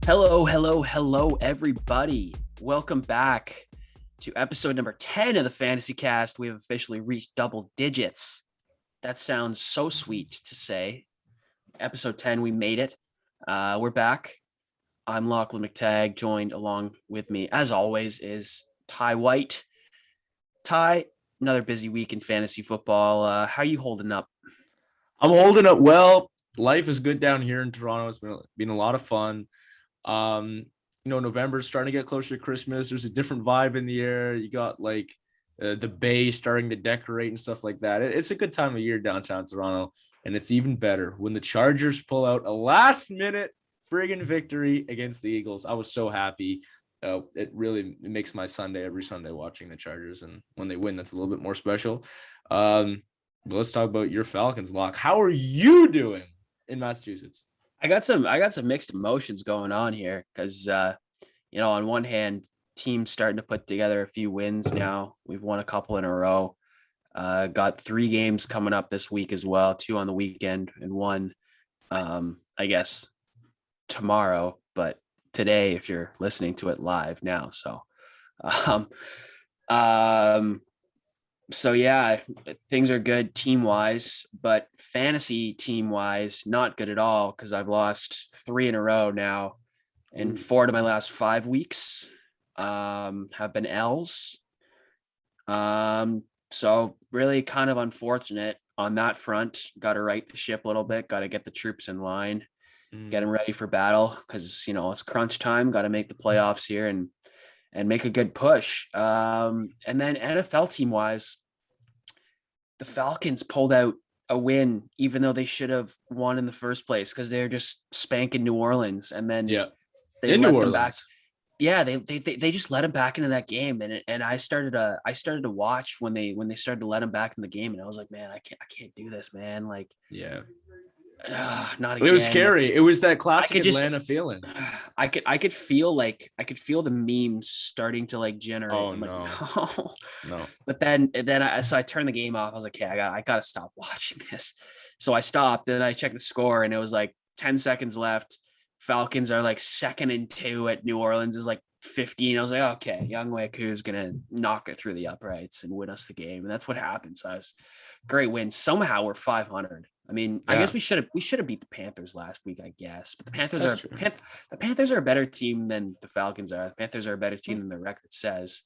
Hello, everybody. Welcome back to episode number 10 of the Fantasy Cast. We have officially reached double digits. That sounds so sweet to say. Episode 10, we made it. We're back. I'm Lachlan McTagg, joined along with me, as always, is Ty White. Ty, another busy week in fantasy football. How are you holding up? I'm holding up well. Life is good down here in Toronto. It's been a lot of fun. November's starting to get closer to Christmas. There's a different vibe in the air. You got the bay starting to decorate and stuff like that. It's a good time of year downtown Toronto, and it's even better when the Chargers pull out a last-minute friggin' victory against the Eagles. I was so happy. It makes my Sunday every Sunday watching the Chargers, and when they win, that's a little bit more special. But let's talk about your Falcons, Locke. How are you doing in Massachusetts? I got some mixed emotions going on here because on one hand, teams starting to put together a few wins now. We've won a couple in a row. Got 3 games coming up this week as well, 2 on the weekend and 1 I guess tomorrow, but today if you're listening to it live now. So yeah, things are good team wise, but fantasy team wise, not good at all because I've lost 3 in a row now, and 4 of my last 5 weeks have been L's. So really kind of unfortunate on that front. Got to right the ship a little bit. Got to get the troops in line, get them ready for battle because it's crunch time. Got to make the playoffs here and make a good push. And then NFL team wise, the Falcons pulled out a win, even though they should have won in the first place because they're just spanking New Orleans. And then they let them back. Yeah, they just let him back into that game, and I started to watch when they started to let him back in the game, and I was like, man, I can't do this, man. Like, yeah. Not again. It was scary. It was that classic Atlanta feeling. I could feel the memes starting to generate. Oh, I'm no. like, No. But then I turned the game off. I was like, okay, I gotta stop watching this. So I stopped. Then I checked the score, and it was 10 seconds left. Falcons are 2nd and 2 at New Orleans is 15. I was like, okay, Young Weku's gonna knock it through the uprights and win us the game, and that's what happened. So great win. Somehow we're 500. I mean, yeah. I guess we should have beat the Panthers last week, I guess. But the Panthers are a better team than the Falcons are. The Panthers are a better team than the record says.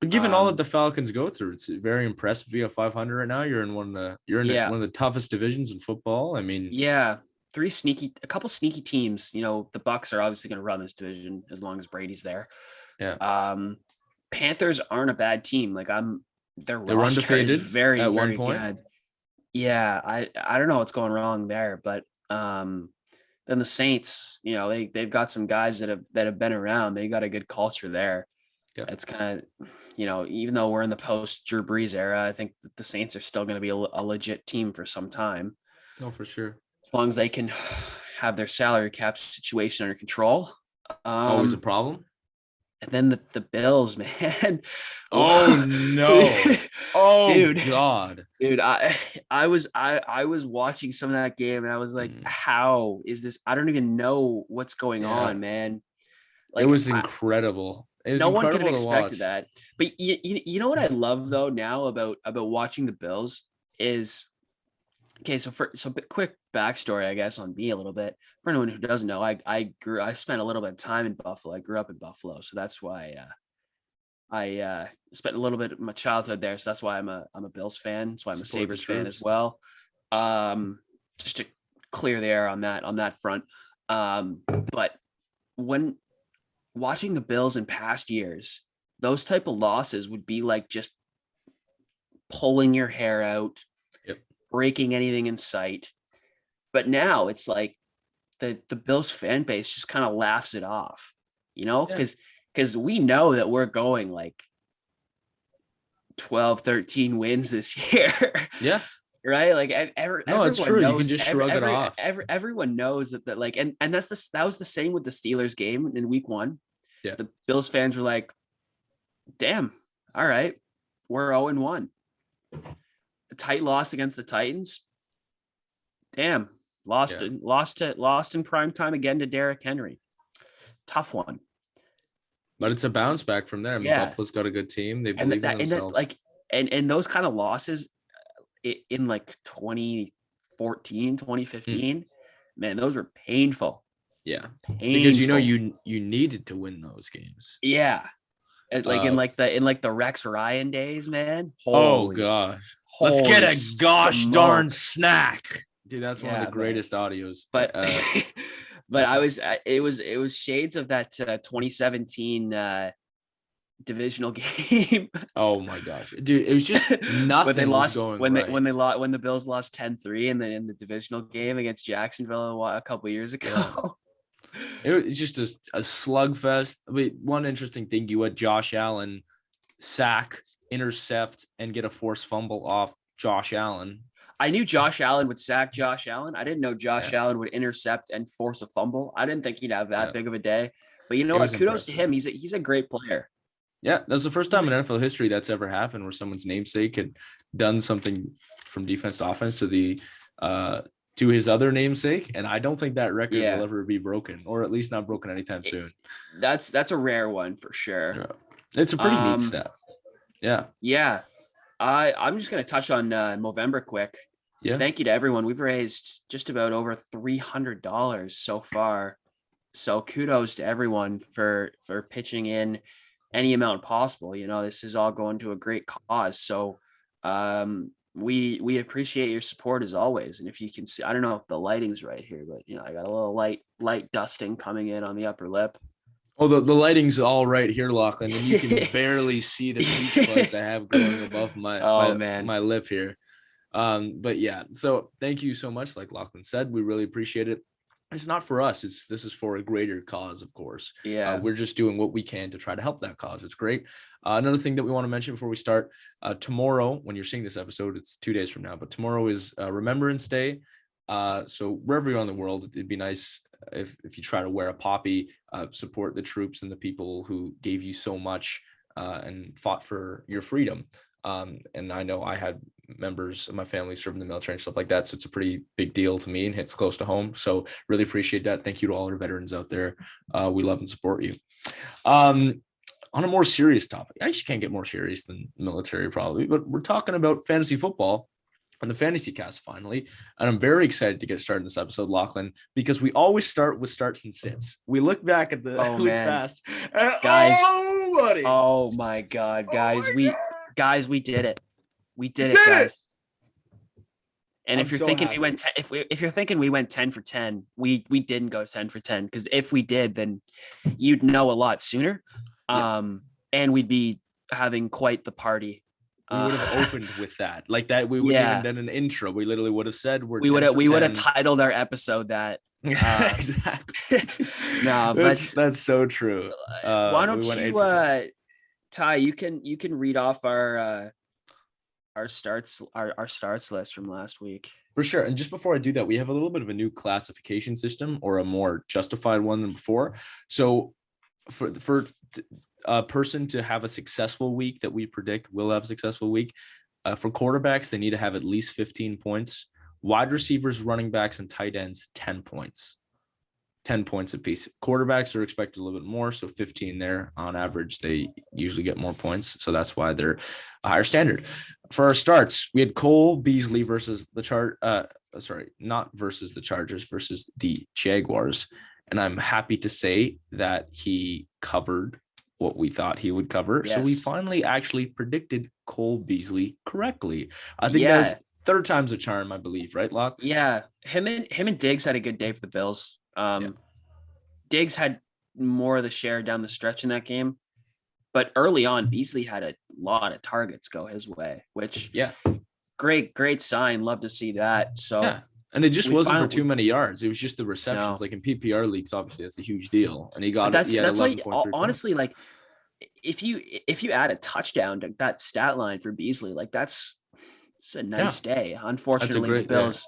But given all that the Falcons go through, it's very impressive. You have 500 right now. You're in one of the toughest divisions in football. I mean, yeah, a couple sneaky teams. The Bucs are obviously going to run this division as long as Brady's there. Yeah. Panthers aren't a bad team. Their roster undefeated is very, at very one point. Good. Yeah, I don't know what's going wrong there, but then the Saints, they've got some guys that have been around. They got a good culture there. Yeah. It's kind of, even though we're in the post Drew Brees era, I think that the Saints are still going to be a legit team for some time. Oh, for sure. As long as they can have their salary cap situation under control. Always a problem. And then the Bills, man. Oh no! Oh dude, God, dude. I was watching some of that game, and I was like, "How is this? I don't even know what's going on, man." It was incredible. No one could have expected that. But you know what I love though now about watching the Bills is, okay. So quick backstory, I guess, on me a little bit. For anyone who doesn't know, I spent a little bit of time in Buffalo. I grew up in Buffalo, so that's why I spent a little bit of my childhood there. So that's why I'm a Bills fan. That's why I'm a Sabres fan as well. Just to clear the air on that front. But when watching the Bills in past years, those type of losses would be just pulling your hair out, breaking anything in sight. But now it's the Bills fan base just kind of laughs it off, because we know that we're going 12, 13 wins this year. Yeah. Right. It's true. You can just shrug it off. Everyone knows that and that was the same with the Steelers game in week 1. Yeah. The Bills fans were like, damn, all right, we're 0-1. A tight loss against the Titans. Damn, lost in prime time again to Derrick Henry. tough one. But it's a bounce back from there. I mean, Buffalo's got a good team. They believe in themselves. And those kind of losses in like 2014, 2015, man, those were painful. Yeah. Because you needed to win those games. Yeah. Like in the Rex Ryan days, man. Holy, gosh. Let's get a gosh darn snack. Dude, that's one of the greatest audios. But but it was shades of that 2017 divisional game. Oh my gosh, dude, it was just nothing. But they lost when the Bills lost 10-3 and then in the divisional game against Jacksonville a couple years ago. Yeah. It was just a slugfest. I mean, one interesting thing, you had Josh Allen sack, intercept, and get a forced fumble off Josh Allen. I knew Josh Allen would sack Josh Allen. I didn't know Josh Allen would intercept and force a fumble. I didn't think he'd have that big of a day. But you know what? Kudos to him. He's a great player. Yeah, that's the first time in NFL history that's ever happened where someone's namesake had done something from defense to offense to his other namesake, and I don't think that record will ever be broken, or at least not broken anytime soon. That's a rare one for sure. Yeah. It's a pretty neat step. Yeah. Yeah. I'm just gonna touch on Movember quick. Yeah. Thank you to everyone. We've raised just about over $300 so far. So kudos to everyone for pitching in any amount possible. You know, this is all going to a great cause. So we appreciate your support as always. And if you can see, I don't know if the lighting's right here, but you know, I got a little light dusting coming in on the upper lip. Oh, the lighting's all right here, Lachlan, and you can barely see the peach fuzz I have going above my lip here. But yeah, so thank you so much. Like Lachlan said, we really appreciate it. It's not for us. This is for a greater cause, of course. Yeah. We're just doing what we can to try to help that cause. It's great. Another thing that we want to mention before we start, tomorrow, when you're seeing this episode, it's 2 days from now, but tomorrow is Remembrance Day. So wherever you're in the world, it'd be nice if you try to wear a poppy, support the troops and the people who gave you so much and fought for your freedom. And I know I had members of my family serving the military and stuff like that. So it's a pretty big deal to me and hits close to home. So really appreciate that. Thank you to all our veterans out there. We love and support you. On a more serious topic, I actually can't get more serious than military probably, but we're talking about fantasy football and the fantasy cast finally. And I'm very excited to get started in this episode, Lachlan, because we always start with starts and sits. We look back at the week past. Guys. Oh my God, guys. We did it. We did it, guys. And if you're thinking we went, if you're thinking we went 10 for 10, we didn't go 10 for 10, because if we did, then you'd know a lot sooner. And we'd be having quite the party. We would have opened with that, like that. We would have even done an intro. We literally would have said we would have titled our episode that. Exactly. No, that's so true. Why don't you, Ty? You can read off our starts list from last week. For sure. And just before I do that, we have a little bit of a new classification system, or a more justified one than before. So for a person to have a successful week that we predict will have a successful week, for quarterbacks, they need to have at least 15 points. Wide receivers, running backs, and tight ends, 10 points. 10 points apiece. Quarterbacks are expected a little bit more, so 15 there. On average, they usually get more points, so that's why they're a higher standard. For our starts, we had Cole Beasley versus the Chargers, versus the Jaguars. And I'm happy to say that he covered what we thought he would cover. Yes. So we finally actually predicted Cole Beasley correctly. I think that's third time's a charm, I believe, right, Locke? Yeah. Him and Diggs had a good day for the Bills. Diggs had more of the share down the stretch in that game, but early on, Beasley had a lot of targets go his way, which great sign. Love to see that. So and it just wasn't for too many yards. It was just the receptions. Like in PPR leagues, obviously that's a huge deal. And he got that's why honestly, like if you add a touchdown to that stat line for Beasley, like it's a nice day. Unfortunately, the Bills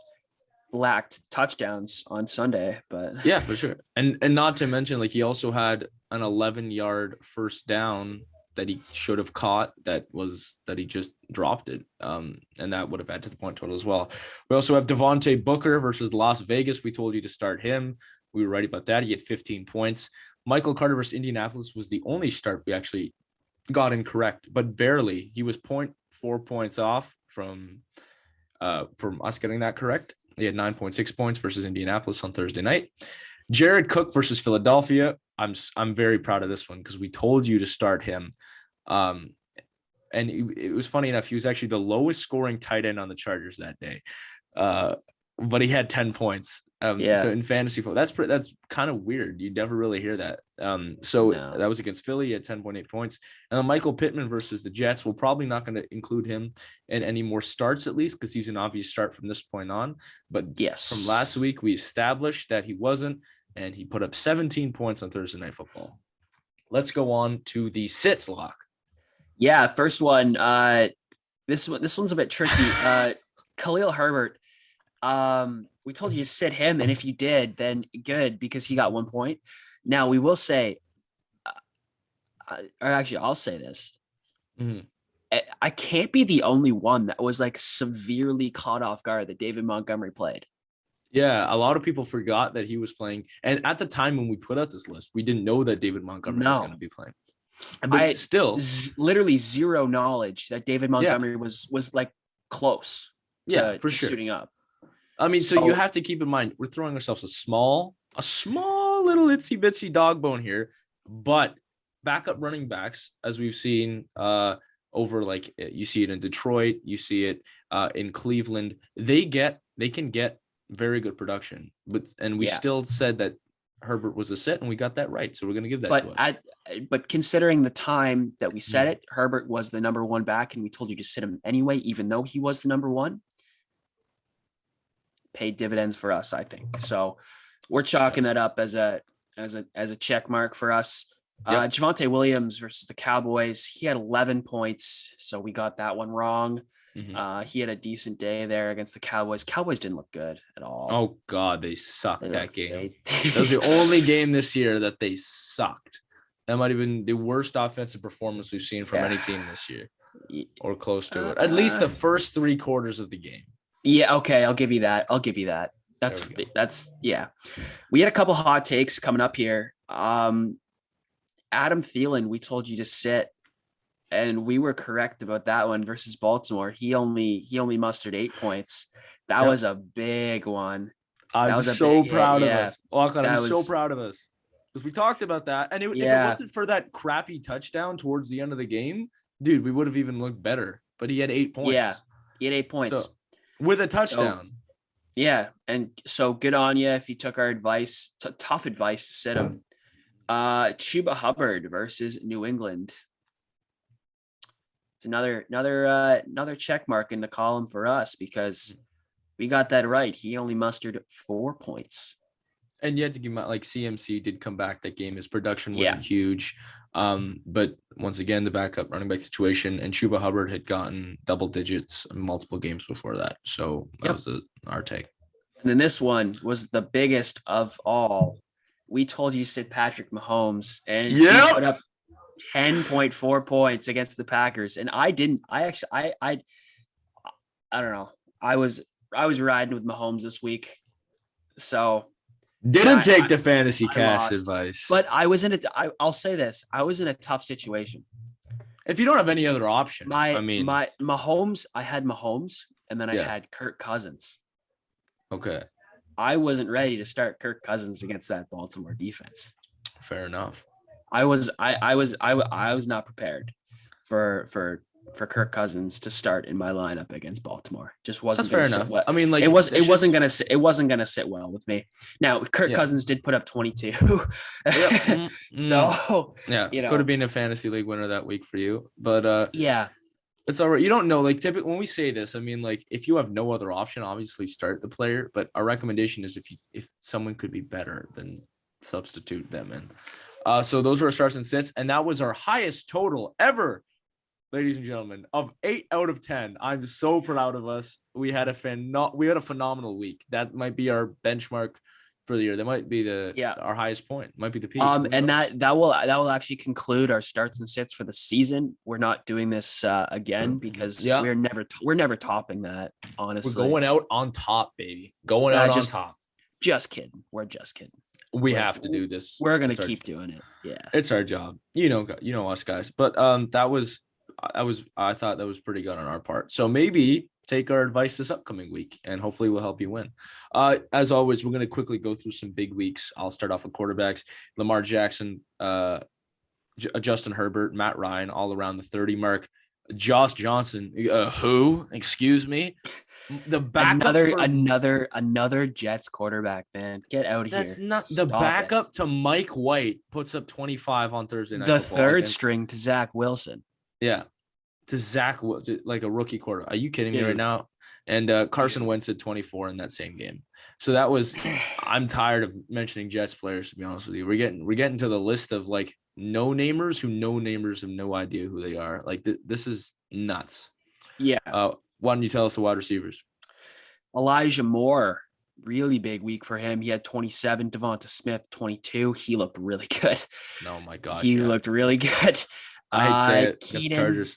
lacked touchdowns on Sunday, but yeah, for sure. And not to mention, like, he also had an 11-yard first down that he should have caught that he just dropped it. And that would have added to the point total as well. We also have Devontae Booker versus Las Vegas. We told you to start him. We were right about that. He had 15 points. Michael Carter versus Indianapolis was the only start we actually got incorrect, but barely. He was 0.4 points off from us getting that correct. He had 9.6 points versus Indianapolis on Thursday night. Jared Cook versus Philadelphia. I'm very proud of this one because we told you to start him. And it was funny enough, he was actually the lowest scoring tight end on the Chargers that day. But he had 10 points. So in fantasy football, that's kind of weird. You never really hear that. That was against Philly at 10.8 points. And then Michael Pittman versus the Jets. We're probably not going to include him in any more starts, at least, because he's an obvious start from this point on. But yes, from last week, we established that he wasn't, and he put up 17 points on Thursday Night Football. Let's go on to the sits lock. Yeah, first one. This one's a bit tricky. Khalil Herbert. We told you to sit him, and if you did, then good, because he got 1 point. Now we will say, or actually, I'll say this. Mm-hmm. I can't be the only one that was like severely caught off guard that David Montgomery played. Yeah, a lot of people forgot that he was playing, and at the time when we put out this list, we didn't know that David Montgomery was going to be playing. But I still, literally zero knowledge that David Montgomery was like close. To sure, suiting up. I mean, so you have to keep in mind, we're throwing ourselves a small little itsy bitsy dog bone here, but backup running backs, as we've seen over, like, you see it in Detroit, you see it in Cleveland, they can get very good production, and we still said that Herbert was a sit, and we got that right, so we're going to give that to us. But considering the time that we said it, Herbert was the number one back, and we told you to sit him anyway, even though he was the number one. Paid dividends for us, I think. So we're chalking that up as a check mark for us. Javonte Williams versus the Cowboys. He had 11 points, so we got that one wrong. Mm-hmm. He had a decent day there against the Cowboys. Cowboys didn't look good at all. Oh God, they sucked that game. That was the only game this year that they sucked. That might have been the worst offensive performance we've seen from any team this year, or close to it. At least the first 3 quarters of the game. Yeah, okay, I'll give you that. That's yeah. We had a couple hot takes coming up here. Adam Thielen, we told you to sit, and we were correct about that one versus Baltimore. He only mustered 8 points. That was a big one. I'm so proud of us. Lachlan, I'm so proud of us. Because we talked about that. And if it wasn't for that crappy touchdown towards the end of the game, dude, we would have even looked better. But he had 8 points. Yeah, he had 8 points. So, with a touchdown. Yeah, and so good on you if you took our advice. Tough advice to sit him. Chuba Hubbard versus New England. It's another check mark in the column for us because we got that right. He only mustered 4 points. And you had to give him, like, CMC did come back that game. His production wasn't huge. But once again, the backup running back situation, and Chuba Hubbard had gotten double digits in multiple games before that. So that was our take. And then this one was the biggest of all. We told you sit Patrick Mahomes, and he put up 10.4 points against the Packers. And I didn't. I don't know. I was riding with Mahomes this week. So didn't take the fantasy cash advice. But I was I'll say this. I was in a tough situation. If you don't have any other option, my Mahomes, I had Mahomes, and then I had Kirk Cousins. Okay. I wasn't ready to start Kirk Cousins against that Baltimore defense. Fair enough. I was not prepared for Kirk Cousins to start in my lineup against Baltimore. Just wasn't. That's fair enough. Well. I mean, like, it wasn't gonna sit well with me. Now Kirk Cousins did put up 22. So could have been a fantasy league winner that week for you, but it's all right. You don't know, like, typically when we say this, I mean, like, if you have no other option, obviously start the player. But our recommendation is if someone could be better, then substitute them in. So those were our starts and sits, and that was our highest total ever, ladies and gentlemen, of 8 out of 10. I'm so proud of us. We had a phenomenal week. That might be our benchmark for the year. That might be our highest point. Might be the peak. And that will actually conclude our starts and sits for the season. We're not doing this again because we're never topping that. Honestly, we're going out on top, baby. Going out on top. Just kidding. We're just kidding. We have to do this. We're gonna keep doing it. Yeah, it's our job. You know us guys. But I thought that was pretty good on our part. So maybe take our advice this upcoming week, and hopefully we'll help you win. As always, we're gonna quickly go through some big weeks. I'll start off with quarterbacks: Lamar Jackson, Justin Herbert, Matt Ryan, all around the 30 mark. Josh Johnson, who? Excuse me. The backup another Jets quarterback, man. Get out of here. That's not the backup to Mike White puts up 25 on Thursday night. The third string to Zach Wilson. Yeah. To Zach, like a rookie quarter. Are you kidding me right now? And Carson Wentz at 24 in that same game. So that was, I'm tired of mentioning Jets players, to be honest with you. We're getting to the list of like no-namers have no idea who they are. Like this is nuts. Yeah. Why don't you tell us the wide receivers? Elijah Moore, really big week for him. He had 27. Devonta Smith, 22. He looked really good. Oh my gosh. He looked really good. I hate to say it. Chargers.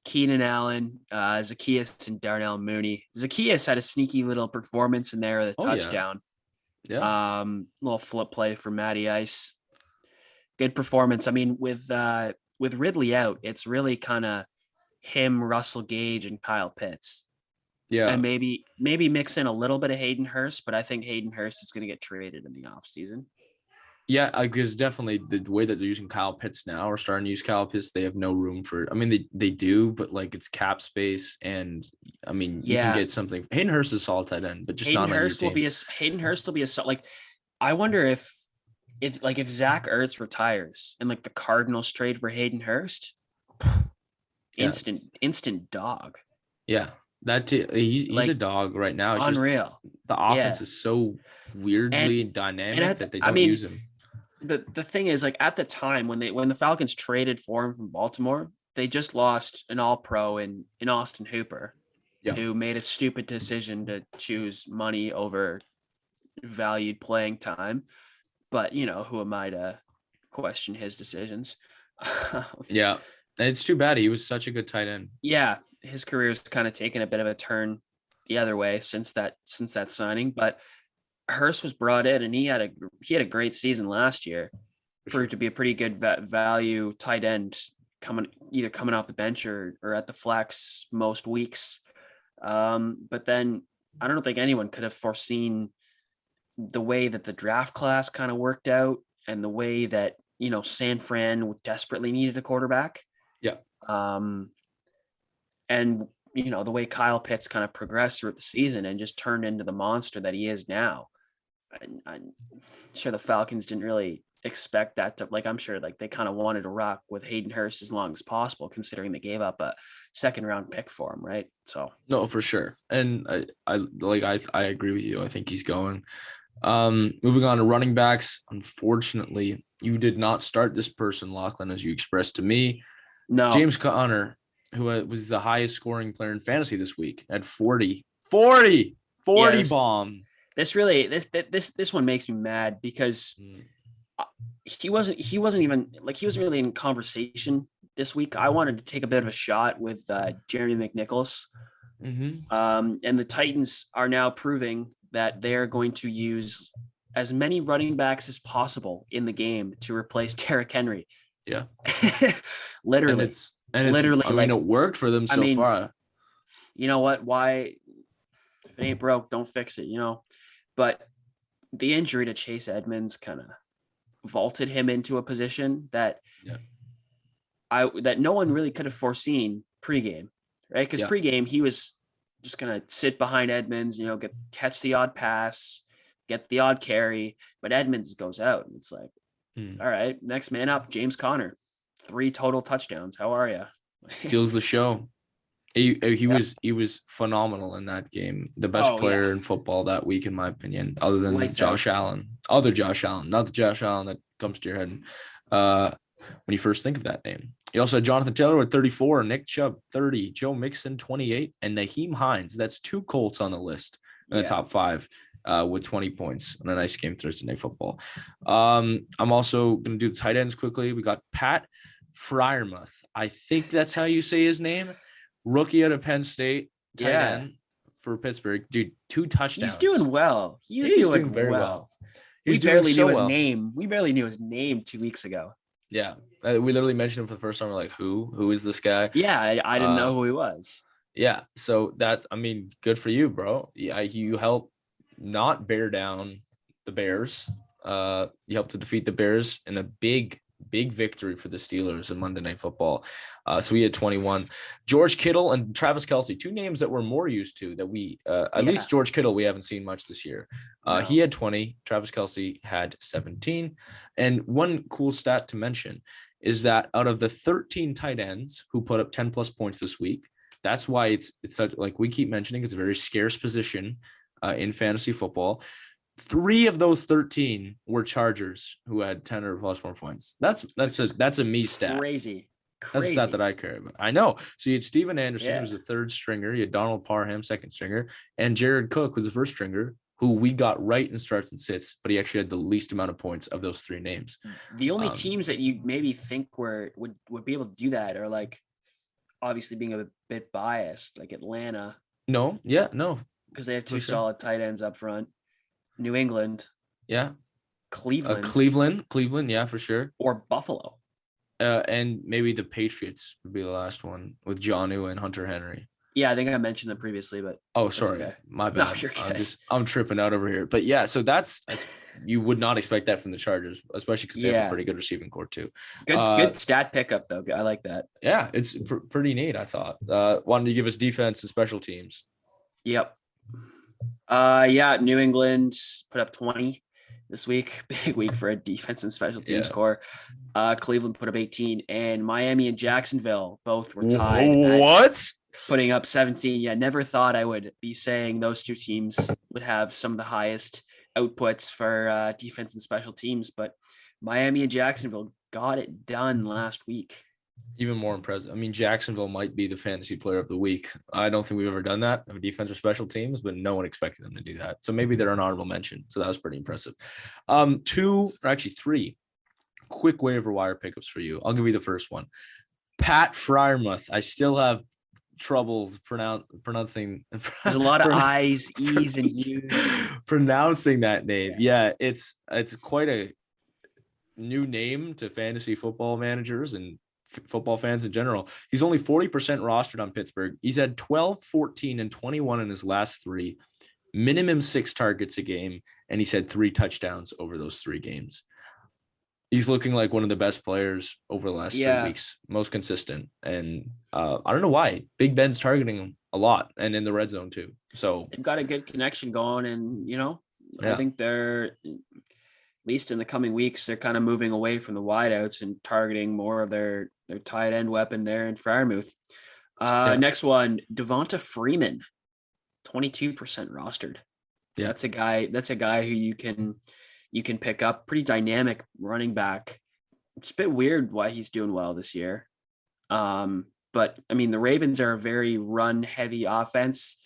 Keenan Allen, Zacchaeus, and Darnell Mooney. Zacchaeus had a sneaky little performance in there with a touchdown. Yeah. Little flip play for Matty Ice. Good performance. I mean, with Ridley out, it's really kind of him, Russell Gage, and Kyle Pitts. Yeah. And maybe mix in a little bit of Hayden Hurst, but I think Hayden Hurst is going to get traded in the offseason. Yeah, because definitely the way that they're using Kyle Pitts now, or starting to use Kyle Pitts, they have no room for it. I mean, they do, but like it's cap space, and I mean, you can get something. Hayden Hurst is a solid tight end, but just Hayden not Hurst on your team. Hayden Hurst will be like. I wonder if Zach Ertz retires and like the Cardinals trade for Hayden Hurst, instant dog. Yeah, he's a dog right now. It's unreal. Just, the offense is so weirdly dynamic that they don't use him. The thing is, like at the time when the Falcons traded for him from Baltimore, they just lost an All-Pro in Austin Hooper, who made a stupid decision to choose money over valued playing time. But who am I to question his decisions? Yeah, it's too bad. He was such a good tight end. Yeah, his career's kind of taken a bit of a turn the other way since that signing, but Hurst was brought in and he had a great season last year. Proved to be a pretty good value tight end coming off the bench or at the flex most weeks. But then I don't think anyone could have foreseen the way that the draft class kind of worked out and the way that, San Fran desperately needed a quarterback. Yeah. And, the way Kyle Pitts kind of progressed throughout the season and just turned into the monster that he is now. I'm sure the Falcons didn't really expect that to, like, I'm sure like they kind of wanted to rock with Hayden Hurst as long as possible, considering they gave up a second round pick for him. Right. So no, for sure. And I agree with you. I think he's going. Moving on to running backs. Unfortunately, you did not start this person, Lachlan, as you expressed to me. No. James Conner, who was the highest scoring player in fantasy this week at 40 bomb. This one makes me mad because he wasn't really in conversation this week. I wanted to take a bit of a shot with Jeremy McNichols. Mm-hmm. And the Titans are now proving that they're going to use as many running backs as possible in the game to replace Derrick Henry. Yeah. Literally. And literally, I mean, it worked for them so far. You know what? Why? If it ain't broke, don't fix it, But the injury to Chase Edmonds kind of vaulted him into a position that no one really could have foreseen pregame, right? Because pregame, he was just going to sit behind Edmonds, catch the odd pass, get the odd carry, but Edmonds goes out and it's like, all right, next man up, James Conner, 3 total touchdowns. How are you? Steals the show. He was phenomenal in that game. The best player in football that week, in my opinion, other than Josh Allen. Other Josh Allen, not the Josh Allen that comes to your head when you first think of that name. You also had Jonathan Taylor with 34, Nick Chubb 30, Joe Mixon 28, and Naheem Hines. That's 2 Colts on the list in the top 5 with 20 points on a nice game Thursday Night Football. I'm also going to do the tight ends quickly. We got Pat Freiermuth. I think that's how you say his name. Rookie out of Penn State, tight end for Pittsburgh. Dude, 2 touchdowns. He's doing well. He's doing very well. He's we doing barely so knew his well. name. We barely knew his name 2 weeks ago. Yeah, we literally mentioned him for the first time. We're like, who is this guy? Yeah, I didn't know who he was. Yeah, so that's, I mean, good for you, bro. Yeah, you help not bear down the Bears. You helped to defeat the Bears in a big victory for the Steelers in Monday Night Football. So we had 21. George Kittle and Travis Kelce, two names that we're more used to, that we at least George Kittle we haven't seen much this year. No. He had 20. Travis Kelce had 17. And one cool stat to mention is that out of the 13 tight ends who put up 10 plus points this week, that's why it's such, like we keep mentioning, it's a very scarce position in fantasy football. 3 of those 13 were Chargers who had 10 or plus more points. That's a me stat. Crazy. That's a stat that I care about. I know. So you had Steven Anderson, who was the third stringer. You had Donald Parham, second stringer, and Jared Cook was the first stringer, who we got right in starts and sits, but he actually had the least amount of points of those 3 names. The only teams that you maybe think would be able to do that are, like, obviously being a bit biased, like Atlanta. No. Because they have 2 solid tight ends up front. New England. Yeah. Cleveland. Cleveland, yeah, for sure. Or Buffalo. And maybe the Patriots would be the last one with Jonnu and Hunter Henry. Yeah, I think I mentioned them previously, but sorry, okay. My bad. No, you're kidding. I'm tripping out over here. But yeah, so that's you would not expect that from the Chargers, especially because they have a pretty good receiving core too. Good stat pickup though. I like that. Yeah, it's pretty neat. I thought. Wanted to give us defense and special teams. Yep. New England put up 20 this week. Big week for a defense and special teams core. Cleveland put up 18, and Miami and Jacksonville both were tied. What? Putting up 17. Yeah, never thought I would be saying those 2 teams would have some of the highest outputs for defense and special teams, but Miami and Jacksonville got it done last week. Even more impressive. I mean, Jacksonville might be the fantasy player of the week. I don't think we've ever done that of defense or special teams, but no one expected them to do that. So maybe they're an honorable mention. So that was pretty impressive. 3 quick waiver wire pickups for you. I'll give you the first one. Pat Freiermuth. I still have troubles pronouncing. There's a lot of I's, E's, and U's. Pronouncing that name. Yeah, it's quite a new name to fantasy football managers and football fans in general. He's only 40% rostered on Pittsburgh. He's had 12, 14, and 21 in his last 3, minimum 6 targets a game, and he's had 3 touchdowns over those 3 games. He's looking like one of the best players over the last 3 weeks, most consistent. And I don't know why. Big Ben's targeting him a lot, and in the red zone too. So they've got a good connection going, and I think they're, at least in the coming weeks, they're kind of moving away from the wideouts and targeting more of their tight end weapon there in Freiermuth. Next one, Devonta Freeman, 22% rostered. Yeah, that's a guy who you can pick up. Pretty dynamic running back. It's a bit weird why he's doing well this year. But I mean, the Ravens are a very run heavy offense.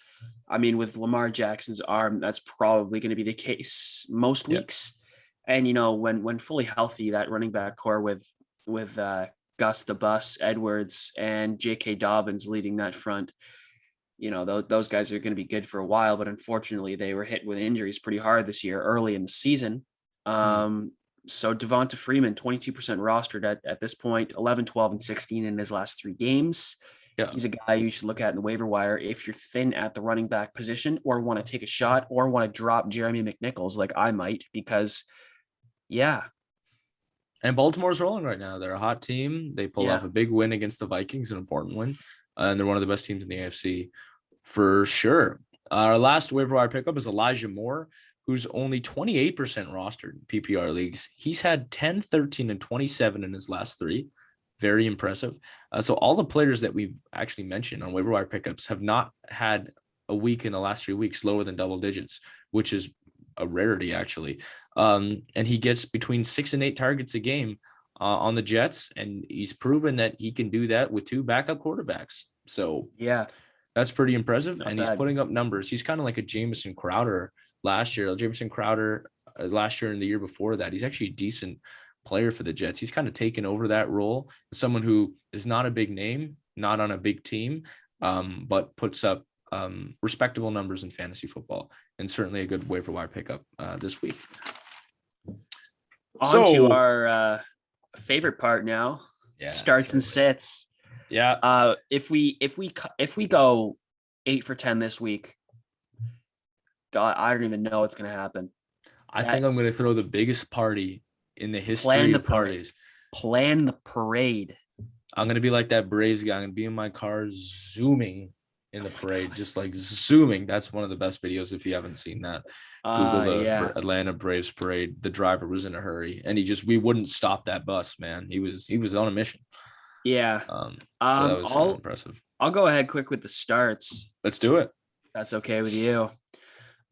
I mean, with Lamar Jackson's arm, that's probably going to be the case most weeks. And, when fully healthy, that running back core with Gus the Bus Edwards and J.K. Dobbins leading that front, those guys are going to be good for a while. But unfortunately, they were hit with injuries pretty hard this year, early in the season. So Devonta Freeman, 22% rostered at this point, 11, 12, and 16 in his last 3 games. Yeah. He's a guy you should look at in the waiver wire if you're thin at the running back position or want to take a shot or want to drop Jeremy McNichols like I might, because And Baltimore's rolling right now. They're a hot team. They pulled off a big win against the Vikings, an important win. And they're one of the best teams in the AFC for sure. Our last waiver wire pickup is Elijah Moore, who's only 28% rostered in PPR leagues. He's had 10, 13, and 27 in his last 3. Very impressive. So all the players that we've actually mentioned on waiver wire pickups have not had a week in the last 3 weeks lower than double digits, which is a rarity actually. And he gets between 6 and 8 targets a game on the Jets, and he's proven that he can do that with 2 backup quarterbacks. So that's pretty impressive. Not and bad. He's putting up numbers. He's kind of like a Jamison Crowder last year. Jamison Crowder last year and the year before that. He's actually a decent player for the Jets. He's kind of taken over that role. Someone who is not a big name, not on a big team, but puts up respectable numbers in fantasy football, and certainly a good waiver wire pickup this week. On to So our favorite part now. yeah, Starts and certainly. sits. Yeah, If we go 8 for 10 this week, God, I don't even know what's gonna happen. I think That I'm gonna throw the biggest party in the plan history the of parade. parties. Plan the parade. I'm gonna be like that Braves guy. I'm gonna be in my car zooming in the parade, just like zooming. That's one of the best videos. If you haven't seen that, Google the Yeah. Atlanta Braves parade. The driver was in a hurry, and we wouldn't stop that bus, man. He was on a mission. Yeah. So that was I'll impressive. I'll go ahead quick with the starts. Let's do it. That's okay with you.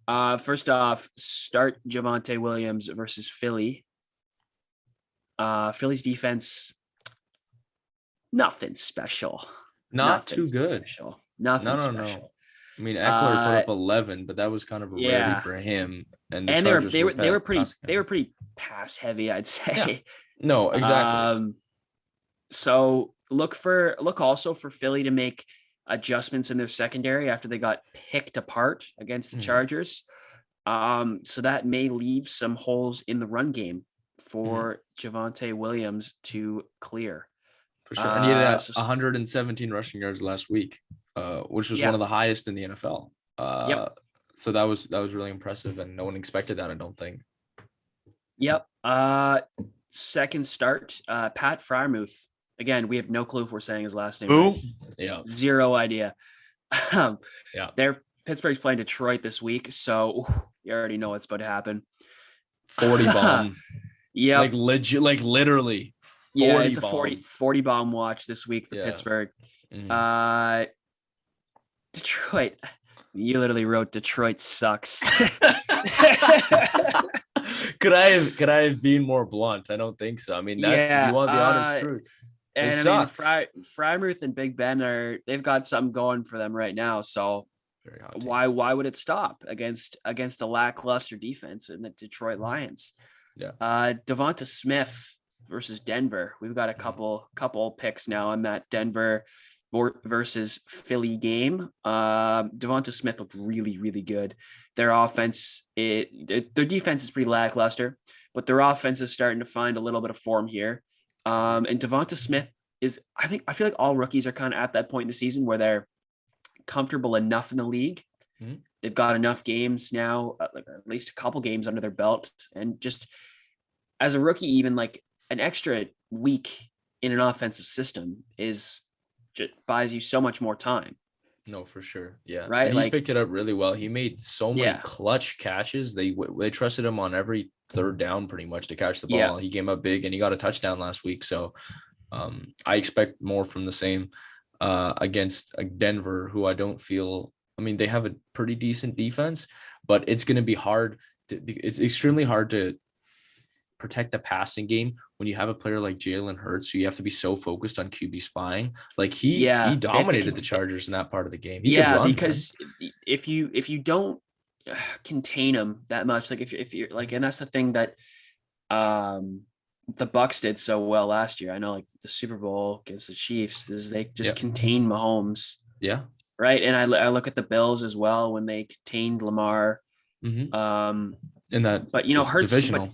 First off, start Javonte Williams versus Philly. Philly's defense, nothing special. Not too good. Special. Nothing No. special. I mean, Eckler put Uh, up 11, but that was kind of a rarity yeah, for him. And the and Chargers were they were pretty pass heavy, I'd Yeah. say. No, exactly. So look also for Philly to make adjustments in their secondary after they got picked apart against the Chargers. So that may leave some holes in the run game for Javonte Williams to clear. For sure. And he had So 117 rushing yards last week, which was one yeah, of the highest in the NFL. yep, So that was really impressive, and no one expected that, I don't think. yep. Second start, Pat Fryermuth. Again, we have no clue if we're saying his last name. Who? Right. Yeah. Zero idea. Yeah. Pittsburgh's playing Detroit this week, so you already know what's about to happen. 40 bomb. Yeah. Like legit, like literally. 40 yeah, it's bomb. a 40 bomb watch this week for Pittsburgh. Detroit. You literally wrote Detroit sucks. Could I have been more blunt? I don't think so. I mean, that's you want the honest truth. They suck. I mean, Fryermuth and Big Ben they've got something going for them right now. So why would it stop against a lackluster defense in the Detroit Lions? Yeah. Devonta Smith versus Denver. We've got a couple picks now on that Denver versus Philly game. Devonta Smith looked really, really good. Their offense, their defense is pretty lackluster, but their offense is starting to find a little bit of form here. And Devonta Smith I feel like all rookies are kind of at that point in the season where they're comfortable enough in the league. Mm-hmm. They've got enough games now, like at least a couple games under their belt. And just as a rookie, even like an extra week in an offensive system just buys you so much more time. No, for sure. Yeah. Right. And he's picked it up really well. He made so many clutch catches. They trusted him on every third down pretty much to catch the ball. Yeah. He came up big and he got a touchdown last week. So I expect more from the same against Denver, who I don't feel, I mean, they have a pretty decent defense, but it's going to be it's extremely hard to protect the passing game when you have a player like Jalen Hurts. So you have to be so focused on QB spying. Like he dominated the Chargers in that part of the game. He could run, because if you don't contain him that much, like if you're like, and that's the thing that the Bucs did so well last year. I know, like the Super Bowl against the Chiefs, they just contained Mahomes. Yeah. Right. And I look at the Bills as well when they contained Lamar. Mm-hmm. In that, but Hurts divisional.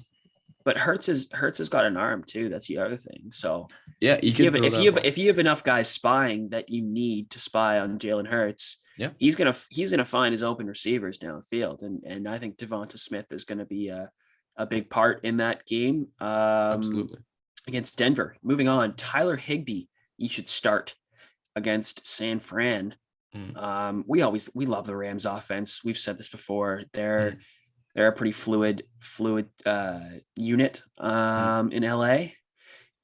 But Hurts has got an arm too. That's the other thing. So yeah, if you have enough guys spying that you need to spy on Jalen Hurts, he's gonna find his open receivers downfield, and I think Devonta Smith is gonna be a big part in that game. Absolutely. Against Denver. Moving on, Tyler Higbee, you should start against San Fran. We love the Rams offense. We've said this before. They're a pretty fluid unit in LA,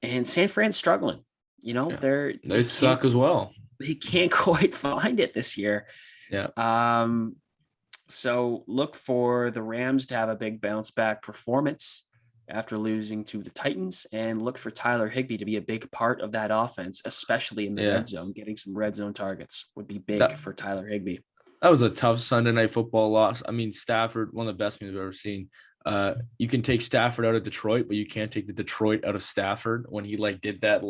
and San Fran's struggling. They suck as well. They can't quite find it this year. Yeah. So look for the Rams to have a big bounce back performance after losing to the Titans, and look for Tyler Higbee to be a big part of that offense, especially in the red zone. Getting some red zone targets would be big for Tyler Higbee. That was a tough Sunday Night Football loss. I mean, Stafford, one of the best games I've ever seen. You can take Stafford out of Detroit, but you can't take the Detroit out of Stafford when he did that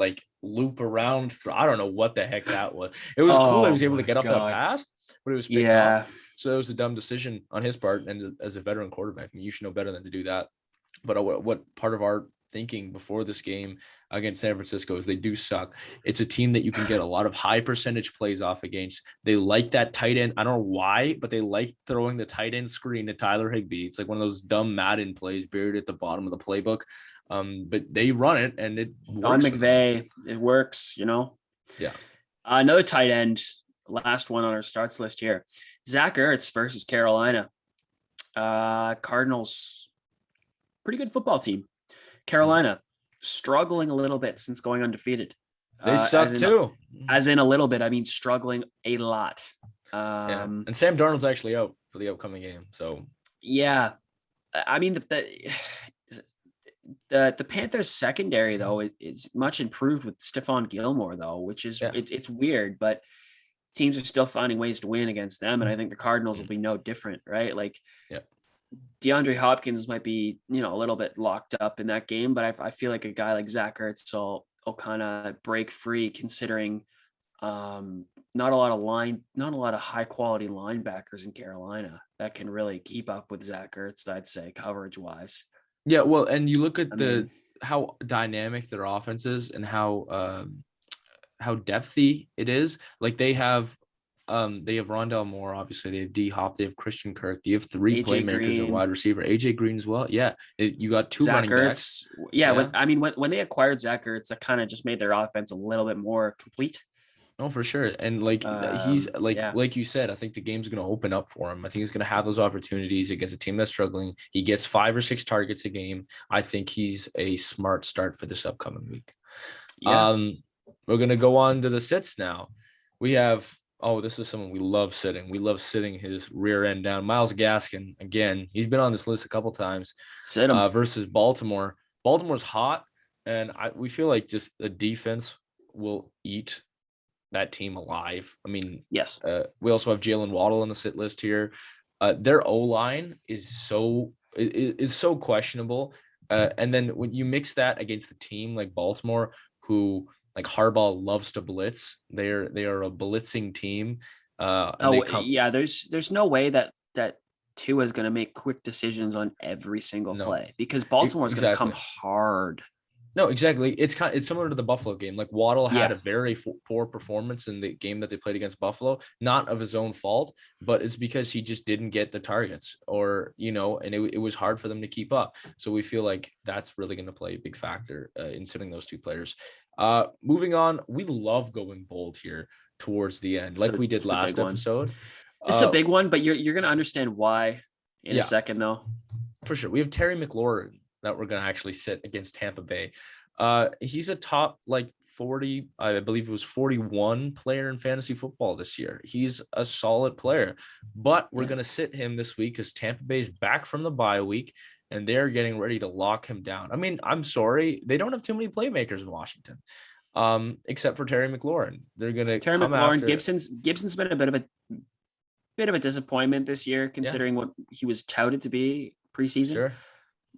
loop around. I don't know what the heck that was. It was cool. He was able to get off that pass, but it was picked off. So it was a dumb decision on his part. And as a veteran quarterback, you should know better than to do that. But what part of our thinking before this game against San Francisco is they do suck. It's a team that you can get a lot of high percentage plays off against. They like that tight end. I don't know why, but they like throwing the tight end screen to Tyler Higbee. It's like one of those dumb Madden plays buried at the bottom of the playbook. But they run it and it Don works. McVay, it works, you know? Yeah. Another tight end, last one on our starts list here. Zach Ertz versus Carolina. Cardinals, pretty good football team. Carolina, struggling a little bit since going undefeated. They suck too. As in a little bit, I mean struggling a lot. And Sam Darnold's actually out for the upcoming game. So yeah, I mean the Panthers secondary though is much improved with Stephon Gilmore though, which is it's weird, but teams are still finding ways to win against them, and I think the Cardinals will be no different, right? Like, DeAndre Hopkins might be, you know, a little bit locked up in that game, but I feel like a guy like Zach Ertz will kind of break free, considering not a lot of high quality linebackers in Carolina that can really keep up with Zach Ertz, I'd say, coverage wise. Yeah, well, and you look at how dynamic their offense is and how depthy it is. Like they have Rondell Moore, obviously they have D Hop, they have Christian Kirk, you have three AJ playmakers Green. at wide receiver, AJ Green as well. Yeah, you got two Zach running backs. When they acquired Zach Ertz, that kind of just made their offense a little bit more complete. Oh, for sure. And like he's like you said, I think the game's going to open up for him. I think he's going to have those opportunities against a team that's struggling. He gets 5 or 6 targets a game. I think he's a smart start for this upcoming week. Yeah. We're going to go on to the sits now. We have, this is someone we love sitting. We love sitting his rear end down. Myles Gaskin, again, he's been on this list a couple times. Sit him. Versus Baltimore. Baltimore's hot, and we feel like just the defense will eat that team alive. I mean, yes. We also have Jalen Waddle on the sit list here. Their O-line is so questionable. And then when you mix that against a team like Baltimore, who like Harbaugh loves to blitz, they are a blitzing team. There's no way that Tua is going to make quick decisions on every single play, because Baltimore is going to come hard. No, exactly. It's similar to the Buffalo game. Like Waddle had a very poor performance in the game that they played against Buffalo, not of his own fault, but it's because he just didn't get the targets, or, you know, and it was hard for them to keep up. So we feel like that's really going to play a big factor in sitting those two players. Moving on, we love going bold here towards the end, like we did last episode. It's a big one, but you're going to understand why in a second, though. For sure. We have Terry McLaurin that we're going to actually sit against Tampa Bay. He's a top 40, I believe it was 41 player in fantasy football this year. He's a solid player, but we're going to sit him this week because Tampa Bay's back from the bye week and they're getting ready to lock him down. I mean, I'm sorry, they don't have too many playmakers in Washington, except for Terry McLaurin. They're going to Terry McLaurin. Gibson's been a bit of a disappointment this year, considering what he was touted to be preseason. Sure.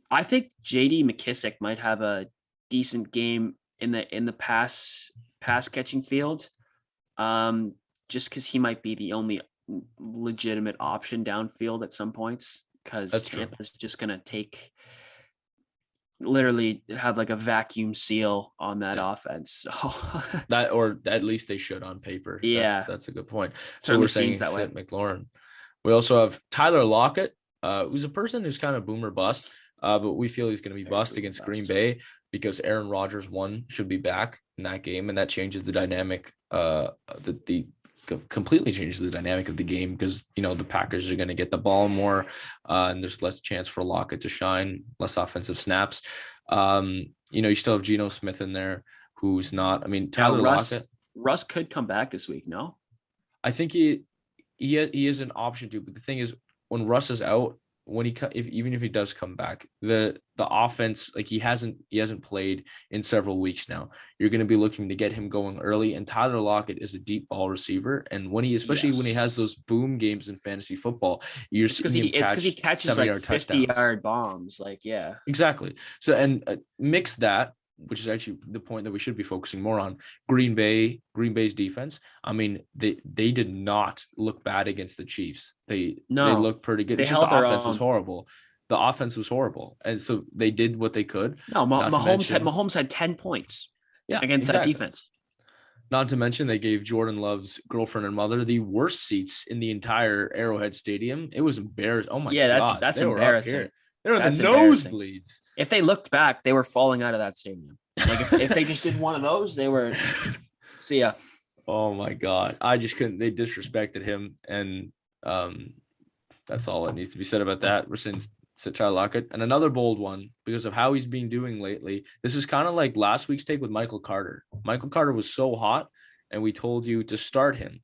I think JD McKissick might have a decent game in the pass catching field. Just because he might be the only legitimate option downfield at some points, because Tampa's just gonna literally have like a vacuum seal on that offense. So that, or at least they should on paper. Yeah, that's a good point. So we're saying that way. McLaurin. We also have Tyler Lockett, who's a person who's kind of boomer bust. But we feel he's going to be bust against Green Bay because Aaron Rodgers should be back in that game, and that changes the dynamic. Completely changes the dynamic of the game because, you know, the Packers are going to get the ball more, and there's less chance for Lockett to shine, less offensive snaps. You know, you still have Geno Smith in there, who's not. I mean, Tyler Lockett. Russ could come back this week. No, I think he is an option too. But the thing is, when Russ is out, even if he does come back, the offense, like he hasn't played in several weeks now. You're going to be looking to get him going early, and Tyler Lockett is a deep ball receiver, and when he has those boom games in fantasy football, it's because he catches like 50-yard bombs, exactly. So and mix that, which is actually the point that we should be focusing more on. Green Bay's defense. I mean, they did not look bad against the Chiefs. They looked pretty good. It's just the offense was horrible. the offense was horrible. And so they did what they could. No, Mahomes had 10 points against that defense. Not to mention they gave Jordan Love's girlfriend and mother the worst seats in the entire Arrowhead Stadium. It was embarrassing. Oh my God. That's embarrassing. They were in the nosebleeds. If they looked back, they were falling out of that stadium. Like if they just did one of those, they were see ya. Oh my God. I just couldn't. They disrespected him. And that's all that needs to be said about that. We're saying Tyler Lockett. And another bold one because of how he's been doing lately. This is kind of like last week's take with Michael Carter. Michael Carter was so hot, and we told you to start him.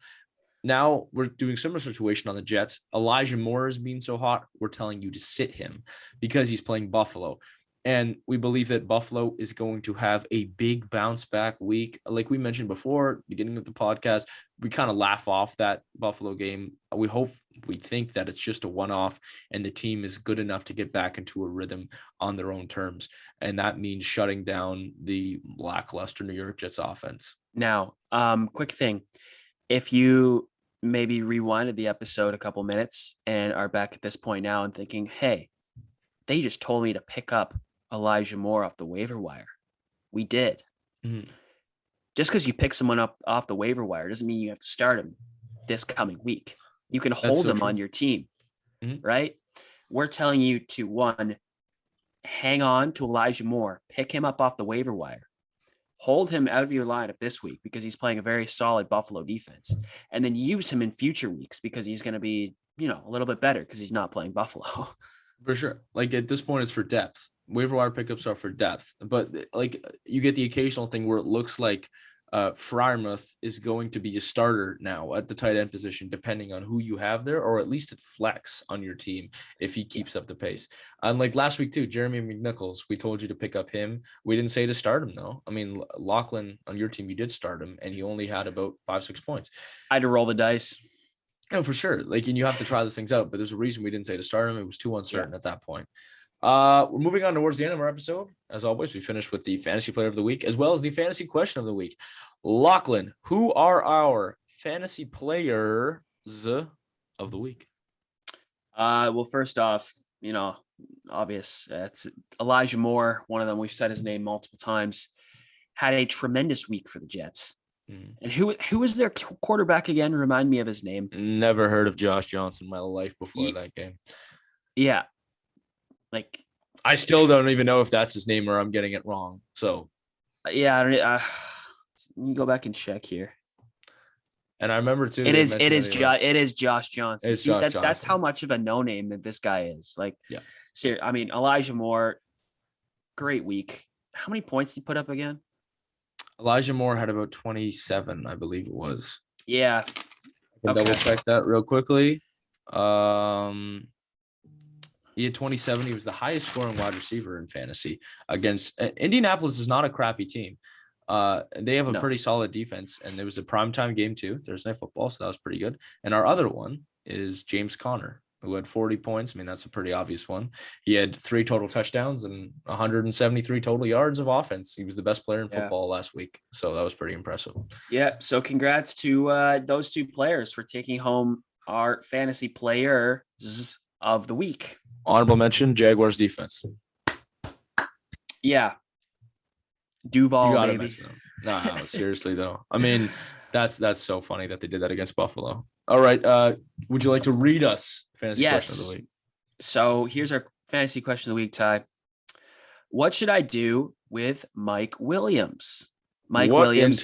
Now we're doing similar situation on the Jets. Elijah Moore is being so hot, we're telling you to sit him because he's playing Buffalo. And we believe that Buffalo is going to have a big bounce back week. Like we mentioned before, beginning of the podcast, we kind of laugh off that Buffalo game. We think that it's just a one-off and the team is good enough to get back into a rhythm on their own terms. And that means shutting down the lackluster New York Jets offense. Now, quick thing. If you maybe rewinded the episode a couple minutes and are back at this point now and thinking, hey, they just told me to pick up Elijah Moore off the waiver wire. We did. Mm-hmm. Just because you pick someone up off the waiver wire doesn't mean you have to start him this coming week. You can hold him on your team, right? We're telling you to, one, hang on to Elijah Moore, pick him up off the waiver wire, hold him out of your lineup this week because he's playing a very solid Buffalo defense, and then use him in future weeks because he's going to be, a little bit better because he's not playing Buffalo. For sure. Like at this point, it's for depth. Waiver wire pickups are for depth, but like you get the occasional thing where it looks like Freiermuth is going to be a starter now at the tight end position, depending on who you have there, or at least at flex on your team if he keeps up the pace. And like last week too, Jeremy McNichols, we told you to pick up him. We didn't say to start him though. I mean, Lachlan on your team, you did start him, and he only had about 5-6 points. I had to roll the dice. No, for sure. Like, and you have to try those things out, but there's a reason we didn't say to start him. It was too uncertain at that point. We're moving on towards the end of our episode. As always, we finished with the fantasy player of the week, as well as the fantasy question of the week. Lachlan, who are our fantasy players of the week? Well, first off, obvious. It's Elijah Moore. One of them, we've said his name multiple times, had a tremendous week for the Jets. And who was their quarterback again? Remind me of his name. Never heard of Josh Johnson in my life before that game. Yeah. Like, I still don't even know if that's his name or I'm getting it wrong. So, yeah, I don't. You go back and check here. And I remember too. It is Josh Johnson. See, Johnson. That's how much of a no name that this guy is. Like, yeah. I mean, Elijah Moore, great week. How many points did he put up again? Elijah Moore had about 27, I believe it was. Yeah. I can double check that real quickly. He had 27. He was the highest scoring wide receiver in fantasy against Indianapolis. Is not a crappy team. They have a pretty solid defense, and there was a primetime game too, Thursday Night Football, so that was pretty good. And our other one is James Conner, who had 40 points. I mean, that's a pretty obvious one. He had 3 total touchdowns and 173 total yards of offense. He was the best player in football last week, so that was pretty impressive. Yeah, so congrats to those two players for taking home our fantasy players of the week. Honorable mention, Jaguars defense. Yeah. Duval, maybe. No, seriously though. I mean, that's so funny that they did that against Buffalo. All right. Would you like to read us fantasy question of the week? So here's our fantasy question of the week, Ty. What should I do with Mike Williams? Mike Williams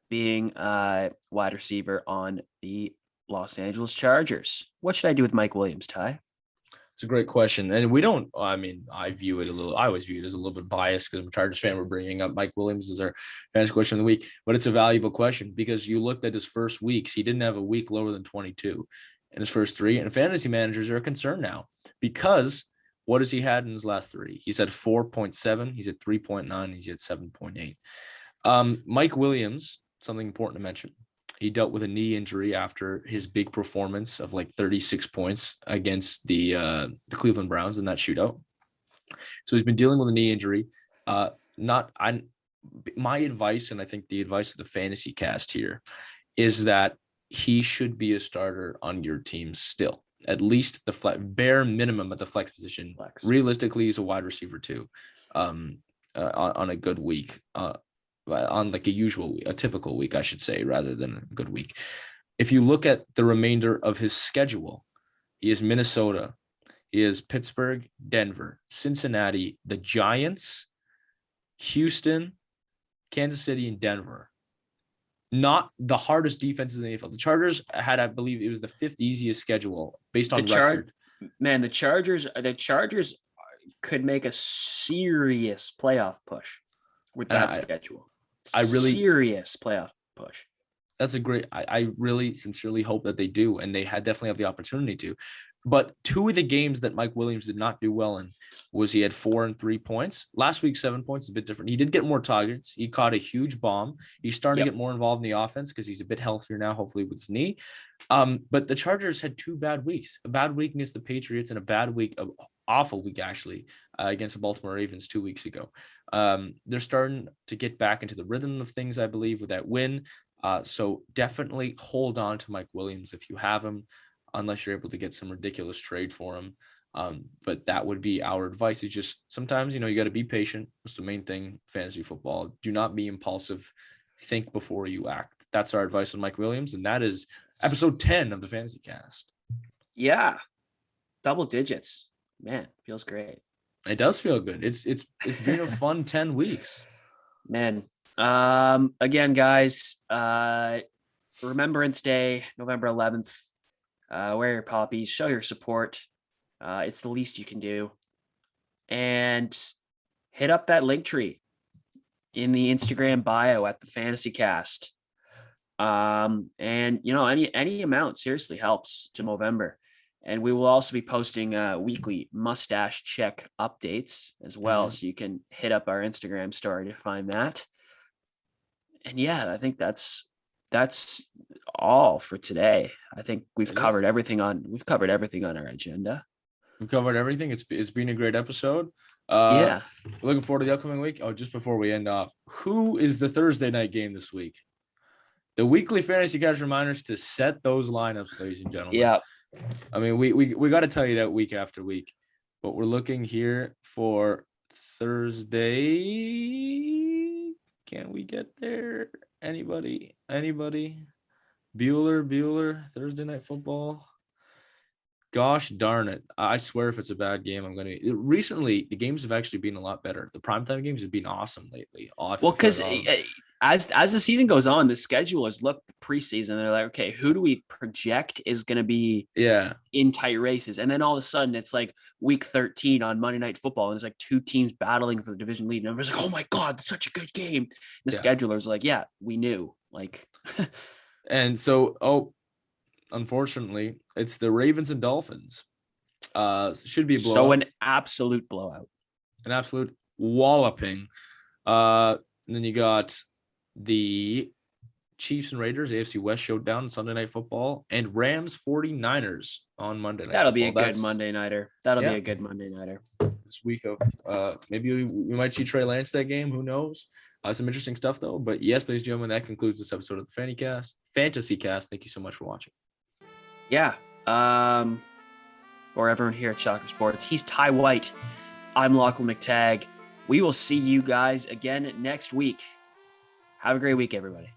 being wide receiver on the Los Angeles Chargers. What should I do with Mike Williams, Ty? It's a great question. And I view it I always view it as a little bit biased because I'm a Chargers fan. We're bringing up Mike Williams as our fantasy question of the week, but it's a valuable question because you looked at his first weeks. He didn't have a week lower than 22 in his first 3, and fantasy managers are concerned now because what has he had in his last 3? He's had 4.7, he's at 3.9, he's at 7.8. Mike Williams, something important to mention. He dealt with a knee injury after his big performance of like 36 points against the Cleveland Browns in that shootout. So he's been dealing with a knee injury. My advice, and I think the advice of the fantasy cast here, is that he should be a starter on your team still. at least the bare minimum at the flex position. Flex. Realistically, he's a wide receiver too, on a good week, on like a typical week, I should say, rather than a good week. If you look at the remainder of his schedule, he is Minnesota, he is Pittsburgh, Denver, Cincinnati, the Giants, Houston, Kansas City, and Denver. Not the hardest defenses in the NFL. The Chargers had, I believe, it was the 5th easiest schedule based on record. Man, the Chargers could make a serious playoff push with that schedule. Serious playoff push. That's a great. I really sincerely hope that they do, and they definitely have the opportunity to. But 2 of the games that Mike Williams did not do well in was he had 4 and 3 points. Last week, 7 points is a bit different. He did get more targets. He caught a huge bomb. He's starting to get more involved in the offense because he's a bit healthier now, hopefully with his knee. But the Chargers had 2 bad weeks, a bad week against the Patriots and a bad week, an awful week actually, against the Baltimore Ravens 2 weeks ago. They're starting to get back into the rhythm of things, I believe, with that win. So definitely hold on to Mike Williams if you have him, unless you're able to get some ridiculous trade for him. But that would be our advice, is just sometimes, you got to be patient. That's the main thing, fantasy football. Do not be impulsive. Think before you act. That's our advice on Mike Williams. And that is episode 10 of the Fantasy Cast. Yeah. Double digits. Man, feels great. It does feel good. It's been a fun 10 weeks. Man. Again, guys, Remembrance Day, November 11th. Wear your poppies, show your support. It's the least you can do. And hit up that link tree in the Instagram bio at the Fantasy Cast. And any amount seriously helps to Movember. And we will also be posting weekly mustache check updates as well. So you can hit up our Instagram story to find that. And yeah, I think that's all for today. I think we've covered everything on our agenda. We've covered everything. It's been a great episode. Looking forward to the upcoming week. Oh, just before we end off, who is the Thursday night game this week? The weekly Fantasy Cast reminders to set those lineups, ladies and gentlemen. Yeah. I mean, we got to tell you that week after week, but we're looking here for Thursday. Can we get there? Anybody? Bueller, Thursday Night Football. Gosh darn it. I swear if it's a bad game, recently, the games have actually been a lot better. The primetime games have been awesome lately. Well, because as the season goes on, the schedulers look preseason. They're like, okay, who do we project is going to be in tight races? And then all of a sudden, it's like week 13 on Monday Night Football. And there's like 2 teams battling for the division lead. And everyone's like, oh my God, that's such a good game. The schedulers are like, yeah, we knew. Like, and so, unfortunately, it's the Ravens and Dolphins. Should be a blowout. So an absolute blowout. An absolute walloping. And then you got the Chiefs and Raiders, AFC West showdown, Sunday Night Football, and Rams 49ers on Monday Night That'll Football. Be a good Monday nighter. That'll be a good Monday nighter. This week of maybe we might see Trey Lance that game. Who knows? Some interesting stuff, though. But yes, ladies and gentlemen, that concludes this episode of the Fantasy Cast. Thank you so much for watching. Yeah. For everyone here at Shocker Sports, he's Ty White. I'm Lachlan McTagg. We will see you guys again next week. Have a great week, everybody.